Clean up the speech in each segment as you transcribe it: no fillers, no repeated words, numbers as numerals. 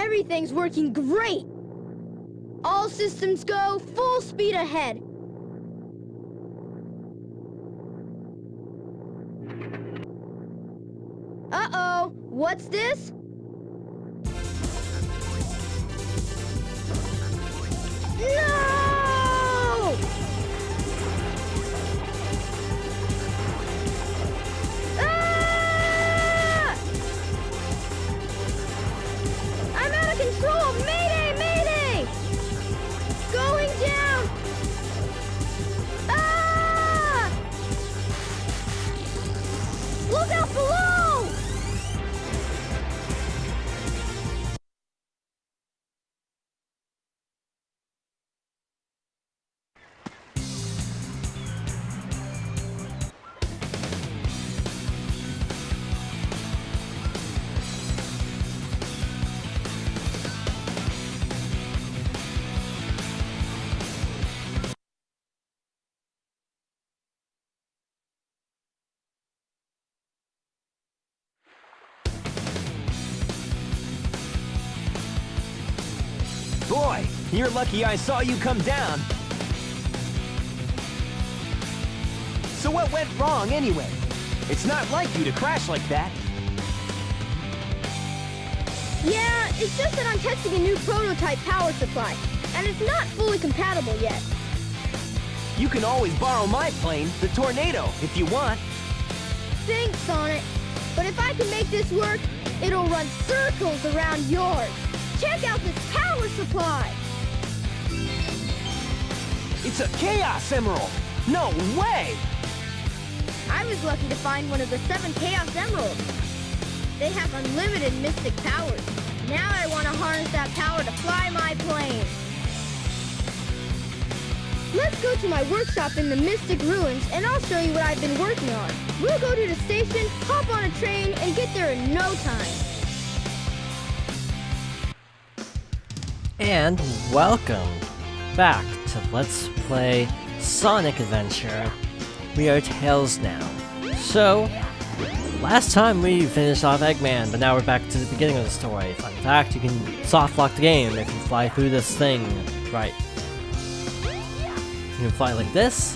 Everything's working great! All systems go, full speed ahead! Uh-oh, what's this? No! Ah! I'm out of control! Mayday! Mayday! Going down! Ah! Look out below! Boy, you're lucky I saw you come down. So what went wrong anyway? It's not like you to crash like that. Yeah, it's just that I'm testing a new prototype power supply, and it's not fully compatible yet. You can always borrow my plane, the Tornado, if you want. Thanks, Sonic. But if I can make this work, it'll run circles around yours. Check out this power supply! It's a Chaos Emerald! No way! I was lucky to find one of the 7 Chaos Emeralds. They have unlimited mystic powers. Now I want to harness that power to fly my plane. Let's go to my workshop in the Mystic Ruins, and I'll show you what I've been working on. We'll go to the station, hop on a train, and get there in no time. And welcome back to Let's Play Sonic Adventure. We are Tails now. So, last time we finished off Eggman, but now we're back to the beginning of the story. Fun fact, you can soft lock the game if you fly through this thing. Right. You can fly like this.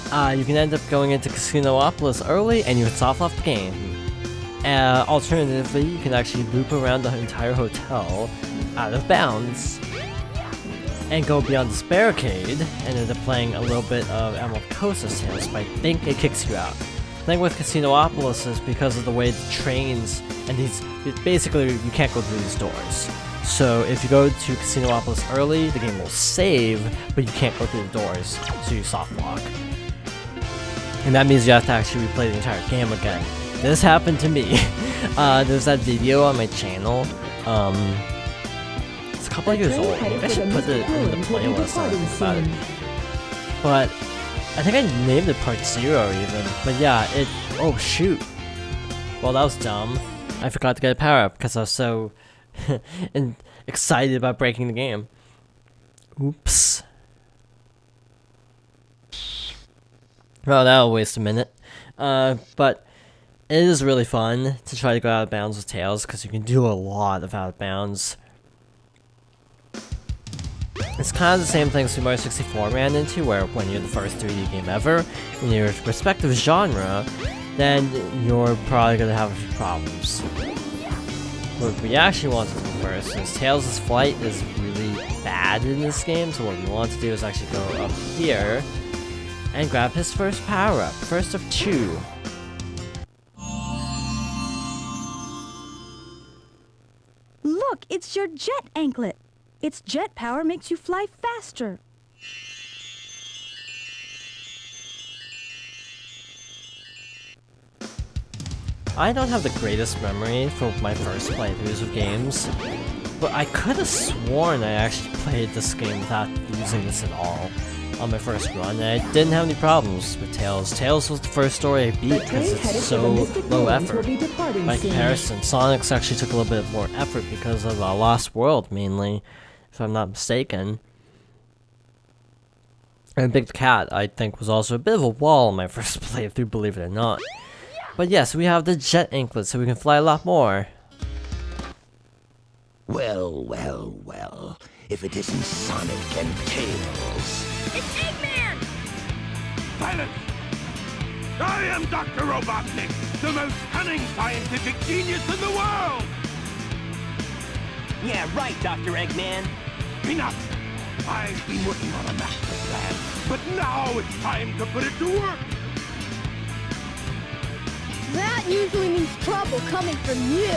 You can end up going into Casinopolis early, and you can soft lock the game. Alternatively, you can actually loop around the entire hotel out of bounds and go beyond this barricade and end up playing a little bit of Emerald Coast's Tales, but I think it kicks you out. The thing with Casinopolis is because of the way the trains and basically you can't go through these doors. So if you go to Casinopolis early, the game will save, but you can't go through the doors, so you soft lock. And that means you have to actually replay the entire game again. This happened to me. There's that video on my channel. It's a couple of years old. Maybe I should put it in the playlist about it. But I think I named it Part 0 even. But yeah, oh shoot. Well, that was dumb. I forgot to get a power up because I was so excited about breaking the game. Oops. Well, that'll waste a minute. But it is really fun to try to go out of bounds with Tails because you can do a lot of out of bounds. It's kind of the same thing Super Mario 64 ran into, where when you're the first 3D game ever, in your respective genre, then you're probably going to have a few problems. What we actually want to do first is Tails' flight is really bad in this game, so what we want to do is actually go up here and grab his first power-up, first of 2. Look, it's your jet anklet. Its jet power makes you fly faster. I don't have the greatest memory for my first playthroughs of games, but I could have sworn I actually played this game without using this at all on my first run, and I didn't have any problems with Tails. Tails was the first story I beat because it's so low effort. By comparison, Sonic's actually took a little bit more effort because of Lost World, mainly, if I'm not mistaken. And Big Cat, I think, was also a bit of a wall on my first playthrough, believe it or not. But yes, we have the jet anklet, so we can fly a lot more. Well, well, well. If it isn't Sonic and Tails. It's Eggman! Silence! I am Dr. Robotnik, the most cunning scientific genius in the world! Yeah, right, Dr. Eggman. Enough! I've been working on a master plan, but now it's time to put it to work! That usually means trouble coming from you.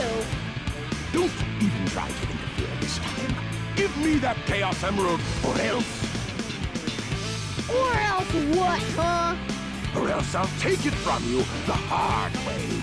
Don't even try to interfere this time. Give me that Chaos Emerald, or else... Or else what, huh? Or else I'll take it from you the hard way.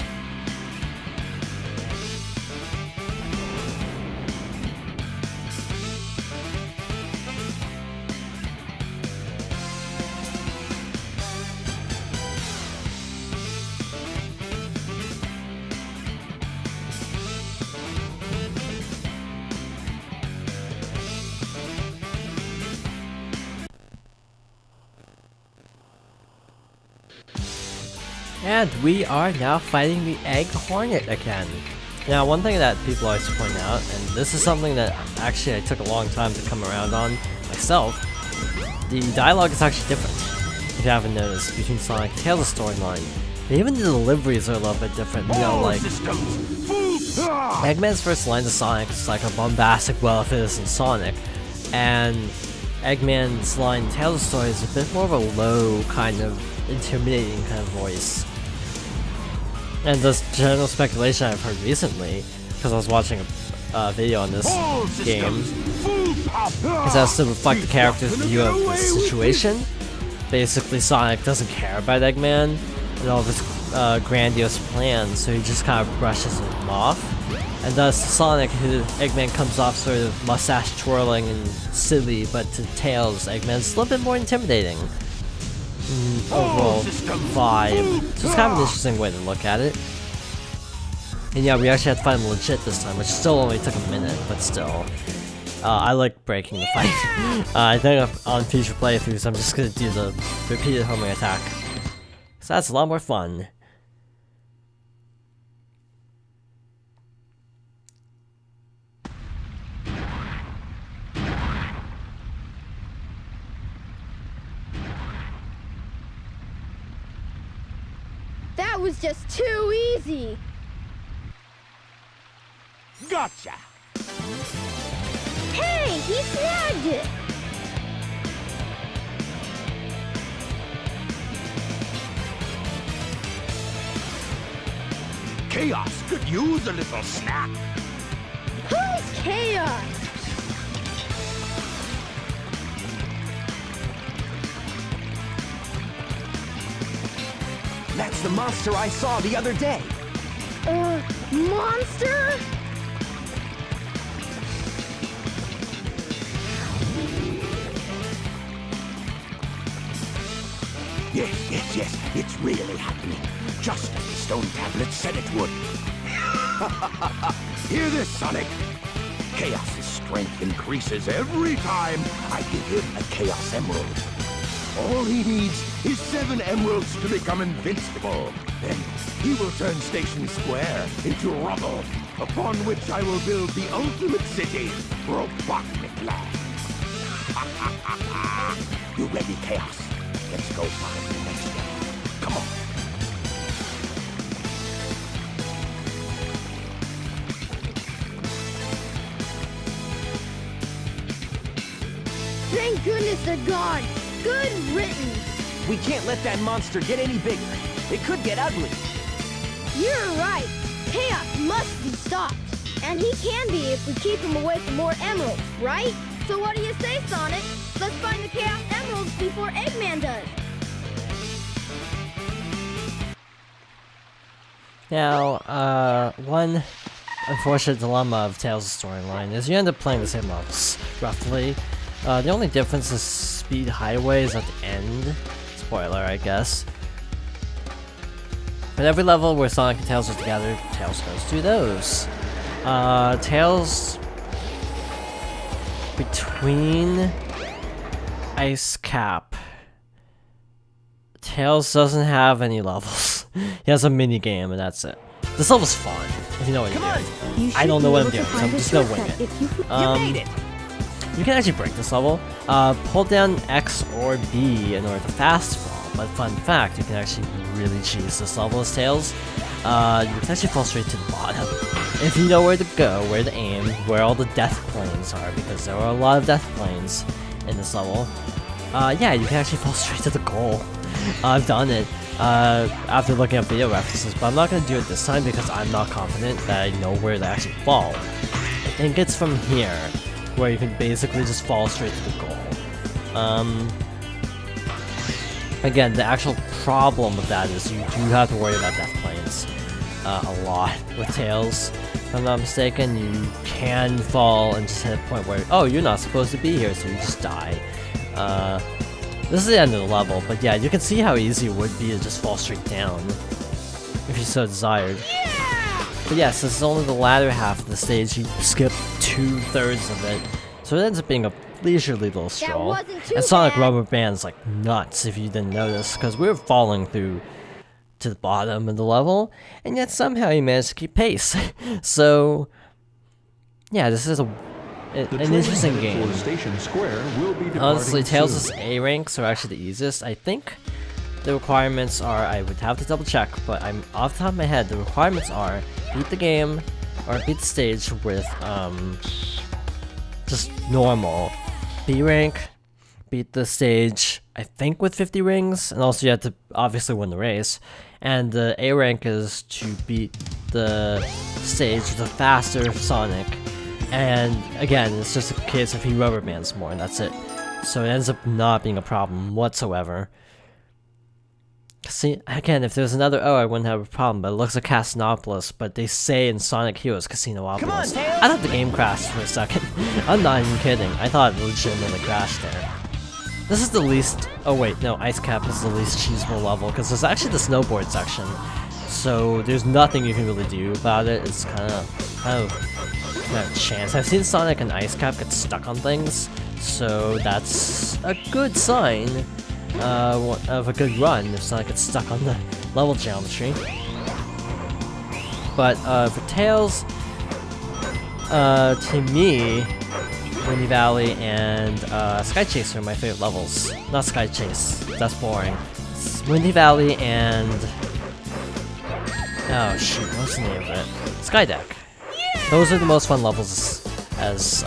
And we are now fighting the Egg Hornet again. Now, one thing that people always point out, and this is something that actually I took a long time to come around on myself, the dialogue is actually different, if you haven't noticed, between Sonic and Tails' storyline. And even the deliveries are a little bit different, you know, like... Eggman's first line to Sonic is like a bombastic, well, if it isn't Sonic, and Eggman's line to Tails' story is a bit more of a low, kind of intimidating kind of voice. And this general speculation I've heard recently, because I was watching a video on this game, is as to reflect the character's view of the situation. Basically, Sonic doesn't care about Eggman and all of his grandiose plans, so he just kind of brushes him off. And thus, to Sonic, Eggman comes off sort of mustache twirling and silly, but to Tails, Eggman's a little bit more intimidating. Overall vibe. So it's kind of an interesting way to look at it. And yeah, we actually had to fight him legit this time, which still only took a minute, but still. I like breaking the fight. I think on future playthroughs I'm just gonna do the repeated homing attack. So that's a lot more fun. That was just too easy. Gotcha! Hey, he snagged it. Chaos could use a little snack. Who's Chaos? That's the monster I saw the other day. Monster? Yes, it's really happening. Just as the stone tablet said it would. Hear this, Sonic? Chaos's strength increases every time I give him a Chaos Emerald. All he needs is 7 emeralds to become invincible. Then he will turn Station Square into rubble, upon which I will build the ultimate city, Robotnik Land. You ready, Chaos? Let's go find the monster. Come on. Thank goodness they're gone. Good riddance. We can't let that monster get any bigger. It could get ugly. You're right. Chaos must be stopped. And he can be if we keep him away from more emeralds, right? So what do you say, Sonic? Let's find the Chaos Emeralds before Eggman does. Now, one unfortunate dilemma of Tails' storyline is you end up playing the same levels, roughly. The only difference is Speed Highway is at the end. Spoiler, I guess. But every level where Sonic and Tails are together, Tails goes through those. Tails between Ice Cap. Tails doesn't have any levels. He has a mini game and that's it. This level's fun, if you know what you're doing. You I should don't know be what I'm able to doing, so find I'm a just gonna wing shortcut it. if you You made it! You can actually break this level. Pull down X or B in order to fast fall. But fun fact, you can actually really cheese this level as Tails. You can actually fall straight to the bottom. If you know where to go, where to aim, where all the death planes are, because there are a lot of death planes in this level. Yeah, you can actually fall straight to the goal. I've done it after looking up video references, but I'm not going to do it this time because I'm not confident that I know where to actually fall. I think it's from here, where you can basically just fall straight to the goal. Again, the actual problem with that is you do have to worry about death planes a lot with Tails. If I'm not mistaken, you can fall and just hit a point where, oh, you're not supposed to be here, so you just die. This is the end of the level, but yeah, you can see how easy it would be to just fall straight down, if you so desired. But yeah, since it's only the latter half of the stage, you skip 2/3 of it, so it ends up being a leisurely little stroll. wasn't too And Sonic bad. Rubber Band's like nuts, if you didn't notice, because we were falling through to the bottom of the level, and yet somehow he managed to keep pace. So, yeah, this is an interesting game. Station Square will be Honestly, departing Tails' soon. A ranks are actually the easiest. I think the requirements are, I would have to double check, but I'm off the top of my head, the requirements are beat the game, or beat the stage with, just normal. B rank, beat the stage, I think with 50 rings, and also you have to obviously win the race. And the A rank is to beat the stage with a faster Sonic. And again, it's just a case of he rubber bands more, and that's it. So it ends up not being a problem whatsoever. See, again, if there's another O, I wouldn't have a problem, but it looks like Casinopolis, but they say in Sonic Heroes Casinopolis. Come on, Tails! I thought the game crashed for a second. I'm not even kidding. I thought it legitimately crashed there. This is the least... Oh wait, no, Ice Cap is the least cheesable level, because there's actually the snowboard section. So there's nothing you can really do about it. It's kind of not a chance. I've seen Sonic and Ice Cap get stuck on things, so that's a good sign of a good run if Sonic gets stuck on the level geometry. But for Tails, to me, Windy Valley and Sky Chase are my favorite levels. Not Sky Chase, that's boring. Windy Valley and... oh shoot, what's the name of it? Skydeck. Those are the most fun levels as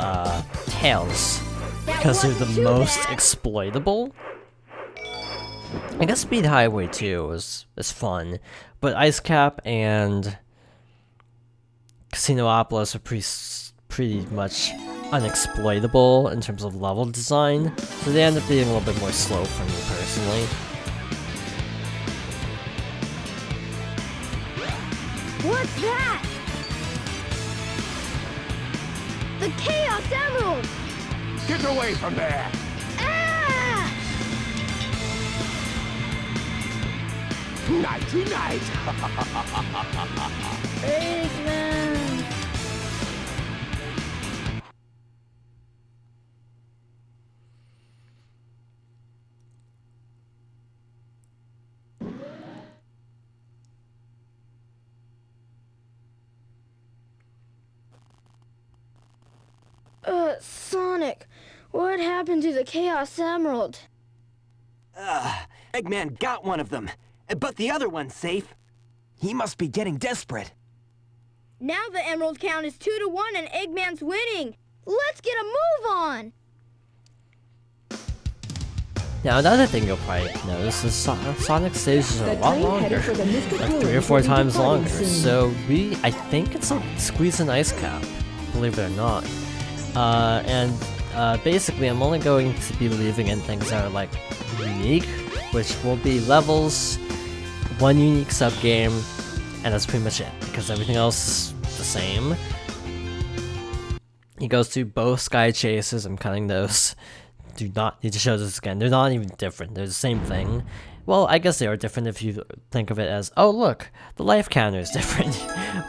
Tails, because they're the most exploitable. I guess Speed Highway 2 is fun, but Ice Cap and Casinopolis are pretty much unexploitable in terms of level design, so they end up being a little bit more slow for me personally. What's that? The Chaos Emerald! Get away from there! Ah! Nighty night! Eggman! Sonic, what happened to the Chaos Emerald? Eggman got one of them, but the other one's safe. He must be getting desperate. Now the emerald count is 2-1 and Eggman's winning. Let's get a move on. Now another thing you'll probably notice is Sonic stages are a lot longer, like 3 or 4 times longer, so I think it's a squeeze and ice cap, believe it or not. Basically I'm only going to be leaving in things that are like unique, which will be levels, 1 unique sub-game, and that's pretty much it, because everything else is the same. He goes through both Sky Chases, I'm cutting those. Do not need to show this again. They're not even different. They're the same thing. Well, I guess they are different if you think of it as, oh look, the life counter is different.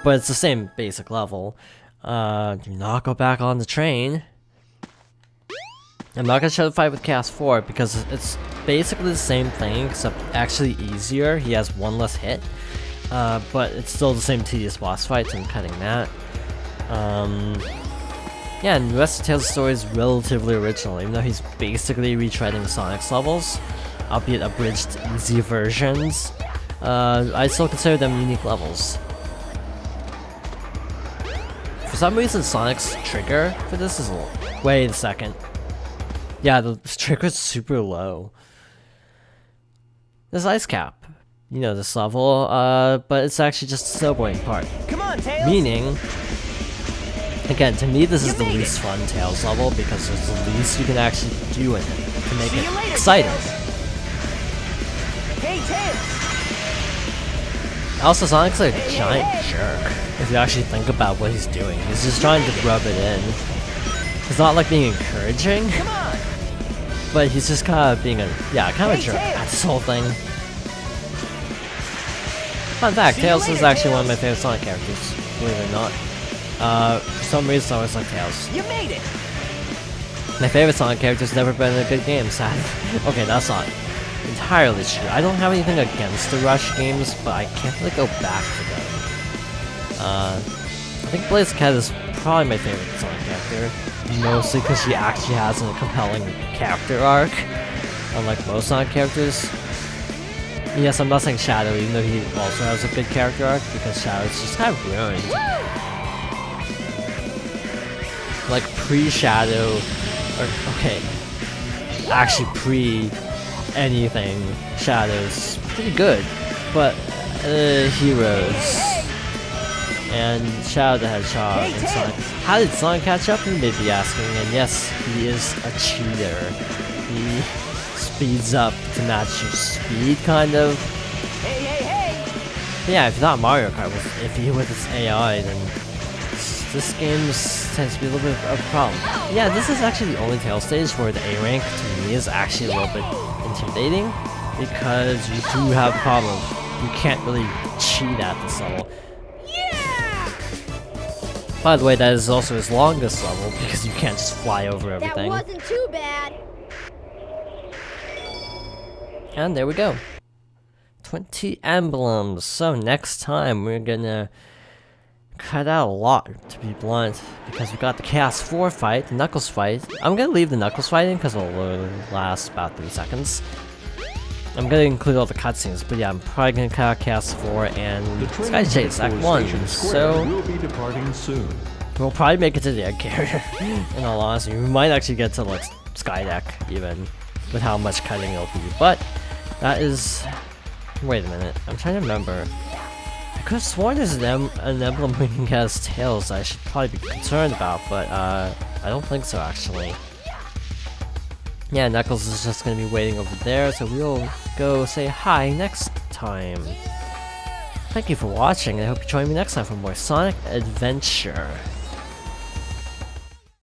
But it's the same basic level. Do not go back on the train. I'm not gonna show the fight with Chaos 4 because it's basically the same thing, except actually easier. He has 1 less hit. but it's still the same tedious boss fight, so I'm cutting that. Yeah, and the rest of Tails' story is relatively original, even though he's basically retreading Sonic's levels, albeit abridged, easy versions. I still consider them unique levels. For some reason, Sonic's trigger for this is low. Wait a second. Yeah, the trigger's super low. There's Ice Cap. You know this level, but it's actually just a snowboarding part. Come on, Tails! Meaning, again, to me this is the least fun Tails level because it's the least you can actually do in it to make See it you later, exciting. Tails. Hey, Tails! Also, Sonic's like a giant jerk. If you actually think about what he's doing, he's just trying to rub it in. It's not like being encouraging, Come on! but he's just kind of being a kind of a jerk at this whole thing. Fun fact, Tails is actually one of my favorite Sonic characters, believe it or not. For some reason I always like Tails. You made it! My favorite Sonic character's never been in a good game, sad. Okay, that's not entirely true. I don't have anything against the Rush games, but I can't really go back to them. I think Blaziken is probably my favorite Sonic character, mostly because she actually has a compelling character arc, unlike most Sonic characters. Yes, I'm not saying Shadow, even though he also has a good character arc, because Shadow's just kind of ruined. Like, pre-Shadow, or, okay, actually pre-anything, Shadow's pretty good, but, Heroes, and Shadow the Hedgehog, and Sonic. How did Sonic catch up, you may be asking, and yes, he is a cheater. He speeds up to match your speed, kind of. Hey, hey, hey! But yeah, if you thought Mario Kart was iffy with its AI, then this game tends to be a little bit of a problem. Yeah, this is actually the only Tails stage where the A rank to me is actually a little bit intimidating, because you do have the problem. You can't really cheat at this level. Yeah! By the way, that is also his longest level, because you can't just fly over That everything. wasn't too bad. And there we go. 20 emblems. So next time we're gonna cut out a lot, to be blunt, because we got the Chaos 4 fight, the Knuckles fight. I'm gonna leave the Knuckles fighting because it'll last about 3 seconds. I'm gonna include all the cutscenes, but yeah, I'm probably gonna cut out Chaos 4 and The Sky Chase Act 1. So will be departing soon. we'll probably make it to the egg carrier. In all honesty, we might actually get to like Skydeck even, with how much cutting it'll be. But that is. Wait a minute, I'm trying to remember. I could have sworn there's an emblem winning has Tails I should probably be concerned about, but I don't think so actually. Yeah, Knuckles is just gonna be waiting over there, so we'll go say hi next time. Thank you for watching, and I hope you join me next time for more Sonic Adventure.